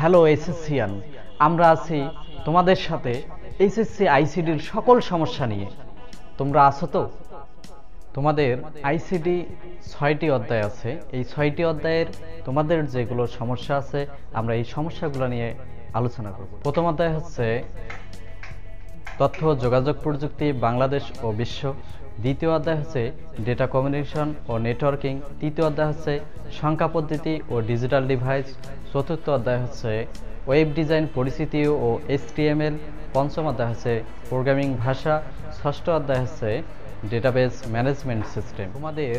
Hello এসএসসিয়ান, আমরা আছি তোমাদের সাথে এইচএসসি আইসিডির সকল সমস্যা নিয়ে। তোমরা আছো তো? তোমাদের আইসিডি 6টি অধ্যায় আছে। এই 6টি অধ্যায়ের তোমাদের যেগুলো সমস্যা আছে আমরা এই সমস্যাগুলো নিয়ে আলোচনা করব। প্রথম অধ্যায় হচ্ছে তথ্য ও যোগাযোগ প্রযুক্তি বাংলাদেশ ও বিশ্ব। দ্বিতীয় অধ্যায় হচ্ছে ডেটা কমিউনিকেশন ও নেটওয়ার্কিং। তৃতীয় অধ্যায় হচ্ছে সংখ্যা পদ্ধতি ও ডিজিটাল ডিভাইস। চতুর্থ অধ্যায় হচ্ছে ওয়েব ডিজাইন পরিচিতি ও HTML। পঞ্চম অধ্যায় হচ্ছে প্রোগ্রামিং ভাষা। ষষ্ঠ অধ্যায় হচ্ছে ডেটাবেস ম্যানেজমেন্ট সিস্টেম। তোমাদের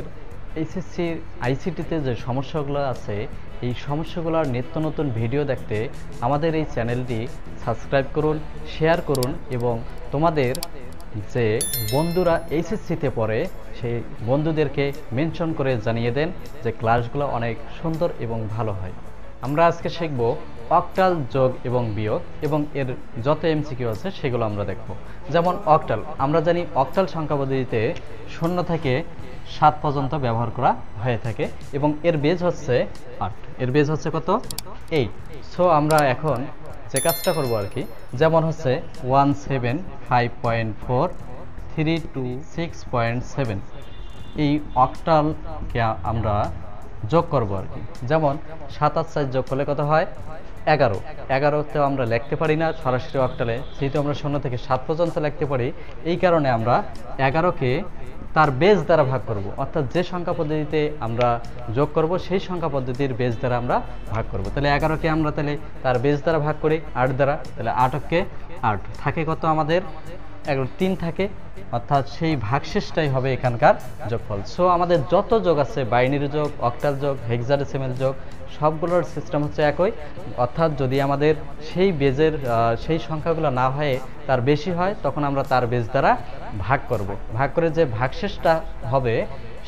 এইচএসসির আইসিটিতে যে সমস্যাগুলো আছে এই সমস্যাগুলোর নিত্য নতুন ভিডিও দেখতে আমাদের এই চ্যানেলটি সাবস্ক্রাইব করুন, শেয়ার করুন এবং তোমাদের যে বন্ধুরা এইচএসসিতে পড়ে সেই বন্ধুদেরকে মেনশন করে জানিয়ে দেন যে ক্লাসগুলো অনেক সুন্দর এবং ভালো হয়। আমরা আজকে শিখব অক্টাল যোগ এবং বিয়োগ এবং এর যত এমসিকিউ আছে সেগুলো আমরা দেখব। যেমন অক্টাল, আমরা জানি অক্টাল সংখ্যা পদ্ধতিতে 0 থেকে 7 পর্যন্ত ব্যবহার করা হয়ে থাকে এবং এর বেজ হচ্ছে 8। এর বেজ হচ্ছে কত? 8। সো আমরা এখন যে কাজটা করবো আর কি, যেমন হচ্ছে 175.4 326.7 এই অক্টালকে আমরা যোগ করবো আর কি। যেমন 7 আর 4 যোগ করলে কত হয়? 11। 11তেও আমরা লিখতে পারি না সরাসরি অক্টালে, যেহেতু আমরা 0 থেকে 7 পর্যন্ত লিখতে পারি। এই কারণে আমরা 11কে তার বেজ দ্বারা ভাগ করব, অর্থাৎ যে সংখ্যা পদ্ধতিতে আমরা যোগ করব সেই সংখ্যা পদ্ধতির বেজ দ্বারা আমরা ভাগ করব। তাহলে 11কে আমরা তাহলে তার বেজ দ্বারা ভাগ করি 8 দ্বারা, তাহলে 8কে 8 থাকে কত আমাদের? 3 থাকে, অর্থাৎ সেই ভাগশেষটাই হবে এখানকার যোগফল। সো আমাদের যত যোগ আছে বাইনারি যোগ, অক্টাল যোগ, হেক্সাডেসিমাল যোগ সবগুলোর সিস্টেম হচ্ছে একই। অর্থাৎ যদি আমাদের সেই বেজের সেই সংখ্যাগুলো না হয়ে তার বেশি হয় তখন আমরা তার বেজ দ্বারা ভাগ করব। ভাগ করে যে ভাগশেষটা হবে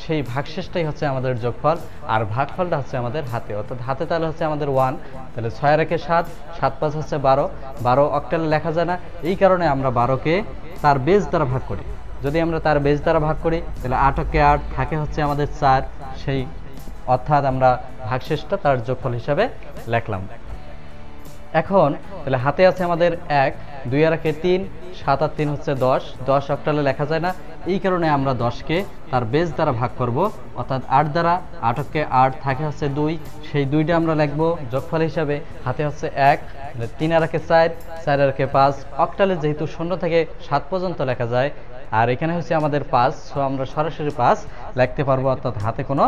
সেই ভাগশেষটাই হচ্ছে আমাদের যোগফল, আর ভাগফলটা হচ্ছে আমাদের হাতে, অর্থাৎ হাতে তাহলে হচ্ছে আমাদের 1। তাহলে 6 রেখে 7, 7 5 হচ্ছে 12। 12 অক্টালে লেখা যায় না, এই কারণে আমরা 12কে তার বেজ দ্বারা ভাগ করি। যদি আমরা তার বেজ দ্বারা ভাগ করি তাহলে 8কে 8 থাকে হচ্ছে আমাদের 4, সেই অর্থাৎ আমরা ভাগশেষটা তার যোগফল হিসাবে লিখলাম। এখন তাহলে হাতে আছে আমাদের 1, 2 আর 3, 7 আর 3 হচ্ছে 10। 10 অক্টালে লেখা যায় না, এই কারণে আমরা 10কে তার বেজ দ্বারা ভাগ করব, অর্থাৎ 8 দ্বারা। 8কে 8 থাকে হচ্ছে 2, সেই 2টা আমরা লিখবো যোগফল হিসাবে। হাতে হচ্ছে 1, 3 আর 4, 4 আর 5। অক্টালে যেহেতু 0 থেকে 7 পর্যন্ত লেখা যায় আর এখানে হচ্ছে আমাদের 5, সো আমরা সরাসরি 5 লিখতে পারবো, অর্থাৎ হাতে কোনো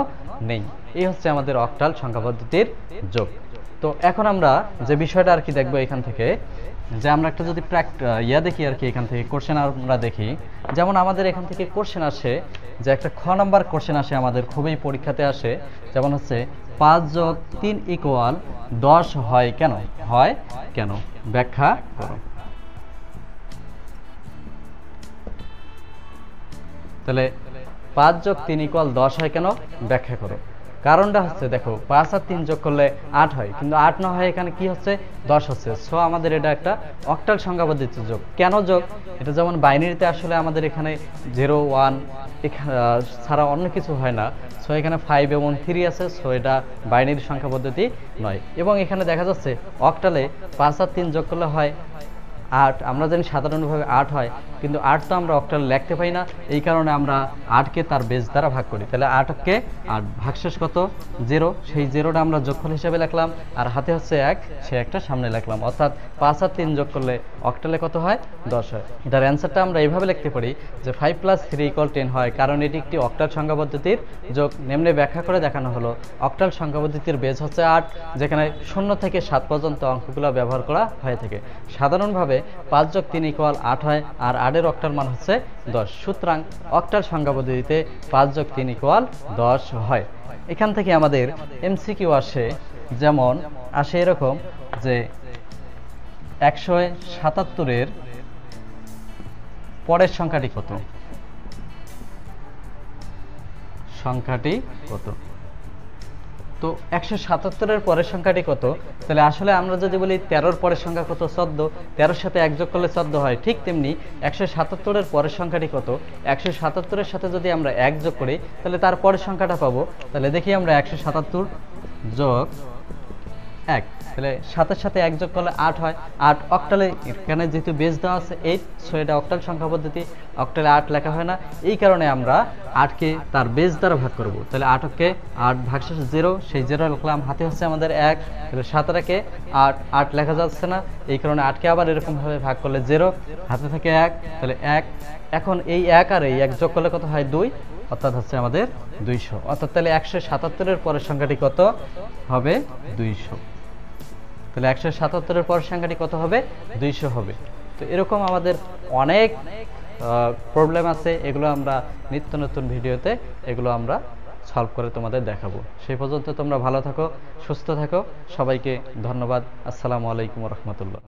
নেই। এই হচ্ছে আমাদের অক্টাল সংখ্যা পদ্ধতির যোগ। তো এখন আমরা যে বিষয়টা আর কি দেখবো এখান থেকে, যে আমরা একটা যদি দেখি আর কি, এখান থেকে কোশ্চেন আমরা দেখি। যেমন আমাদের এখান থেকে কোশ্চেন আসে যে একটা খ নাম্বার কোশ্চেন আসে আমাদের, খুবই পরীক্ষাতে আসে। যেমন হচ্ছে 5 যোগ 3 = 10 হয় কেন? হয় কেন? ব্যাখ্যা করো। তাহলে 5 যোগ 3 = 10 হয় কেন? ব্যাখ্যা করো। কারণটা হচ্ছে দেখো, 5 আর 3 যোগ করলে 8 হয়, কিন্তু 8 না হয় এখানে কি হচ্ছে? 10 হচ্ছে। সো আমাদের এটা একটা অক্টাল সংখ্যা পদ্ধতির যোগ। কেন যোগ? এটা যেমন বাইনারিতে আসলে আমাদের এখানে 0 1 ছাড়া অন্য কিছু হয় না। সো এখানে 5 এবং 3 আছে, সো এটা বাইনারি সংখ্যা পদ্ধতি নয়। এবং এখানে দেখা যাচ্ছে অক্টালে 5 আর 3 যোগ করলে হয় 8। আমরা জানি সাধারণভাবে 8 হয়, কিন্তু 8 তো আমরা অক্টালে লিখতে পাই না, এই কারণে আমরা 8কে তার বেজ দ্বারা ভাগ করি। তাহলে 8কে 8, ভাগশেষ কত? 0, সেই 0টা আমরা যোগফল হিসেবে লিখলাম, আর হাতে হচ্ছে 1, সেই একটা সামনে লিখলাম। অর্থাৎ 5 আর 3 যোগ করলে অক্টালে কত হয়? 10 হয়। এটার অ্যান্সারটা আমরা এইভাবে লিখতে পারি যে 5 + 3 = 10 হয়, কারণ এটি একটি অক্টাল সংখ্যা পদ্ধতির যোগ। নিম্নে ব্যাখ্যা করে দেখানো হলো। অক্টাল সংখ্যা পদ্ধতির বেজ হচ্ছে 8, যেখানে 0 থেকে 7 পর্যন্ত অঙ্কগুলো ব্যবহার করা হয়ে থাকে। সাধারণভাবে 5 যোগ 3 = 8 হয়, আর 8-এর অক্টাল মান হচ্ছে 10। সুতরাং অক্টাল সংখ্যা পদ্ধতিতে 5 যোগ 3 = 10 হয়। এখান থেকে আমাদের এমসিকিউ আসে, যেমন আসে এরকম যে 177-এর পরের সংখ্যাটি কত? সংখ্যাটি কত? তো 177-এর পরের সংখ্যাটি কত? তাহলে আসলে আমরা যদি বলি 13-এর পরের সংখ্যা কত? 14। 13-এর সাথে 1 যোগ করলে 14 হয়। ঠিক তেমনি 177-এর পরের সংখ্যাটি কত? 177-এর সাথে যদি আমরা 1 যোগ করি তাহলে তার পরের সংখ্যাটা পাবো। তাহলে দেখি আমরা 177 যোগ এক। তাহলে 7-এর সাথে 1 যোগ করলে 8 হয়। 8 অক্টালে, এখানে যেহেতু বেস দেওয়া আছে 8, সো এটা অক্টাল সংখ্যা পদ্ধতি, অক্টালে 8 লেখা হয় না। এই কারণে আমরা 8কে তার বেস দ্বারা ভাগ করব। তাহলে 8কে 8 ভাগশেষ 0, সেই 0 লিখলাম, হাতে হচ্ছে আমাদের 1। তাহলে 17কে 8 লেখা যাচ্ছে না, এই কারণে 8কে আবার এরকমভাবে ভাগ করলে 0, হাতে থাকে 1, তাহলে 1। এখন এই 1 আর এই 1 যোগ করলে কত হয়? 2, অর্থাৎ হচ্ছে আমাদের 200। অর্থাৎ তাহলে 177-এর পরের সংখ্যাটি কত হবে? 200। তাহলে 177-এর পরের সংখ্যাটি কত হবে? 200 হবে। তো এরকম আমাদের অনেক প্রবলেম আছে, এগুলো আমরা নিত্য নতুন ভিডিওতে এগুলো আমরা সলভ করে তোমাদের দেখাবো। সেই পর্যন্ত তোমরা ভালো থাকো, সুস্থ থাকো। সবাইকে ধন্যবাদ। আসসালামু আলাইকুম ওয়া রাহমাতুল্লাহ।